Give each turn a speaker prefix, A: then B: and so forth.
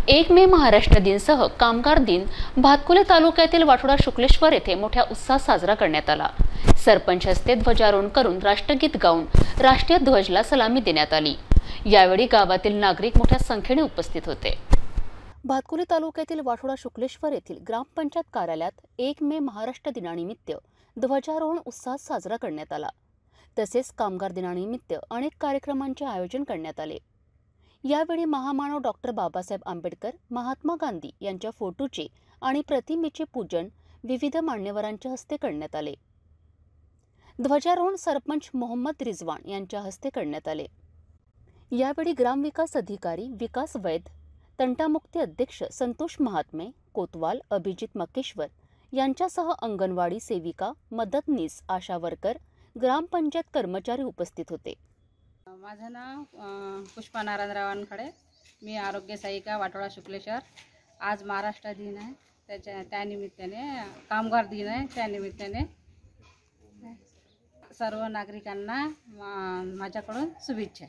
A: 1 मे महाराष्ट्र दिन सह कामगार दिन भातकुले तालुक्यातील वाठोडा शुक्लेश्वर येथे मोठ्या उत्साहात साजरा करण्यात आला। सरपंच हस्ते ध्वजारोहण करून राष्ट्रगीत गाऊन राष्ट्रीय ध्वजला सलामी देण्यात आली। यावेळी गावातील नागरिक मोठ्या संख्येने उपस्थित होते। भातकुले तालुक्यातील वाठोडा शुक्लेश्वर येथील ग्रामपंचायत कार्यालयात 1 मे महाराष्ट्र दिनानिमित्त ध्वजारोहण उत्साहात साजरा करण्यात आला। तसेच कामगार दिनानिमित्त अनेक कार्यक्रमांचे आयोजन करण्यात आले। यावेळी महामानव डॉक्टर बाबासाहेब आंबेडकर, महात्मा गांधी यांच्या फोटोचे आणि प्रतिमेचे पूजन विविध मान्यवरांच्या हस्ते करण्यात आले। ध्वजारोहण सरपंच मोहम्मद रिजवान यांच्या हस्ते करण्यात आले। यावेळी ग्रामविकास अधिकारी विकास वैद, तंटामुक्ती अध्यक्ष संतोष महात्मे, कोतवाल अभिजित मकेश्वर यांच्यासह अंगणवाडी सेविका, मदतनीस, आशा वर्कर, ग्रामपंचायत कर्मचारी उपस्थित होते।
B: माझं नाव पुष्पा नारायणराव वानखडे, मी आरोग्य सहायिका वाठोडा शुक्लेश्वर। आज महाराष्ट्र दिन आहे, त्यानिमित्ताने कामगार दिन आहे, त्यानिमित्ताने सर्व नागरिकांना माझ्याकडून शुभेच्छा।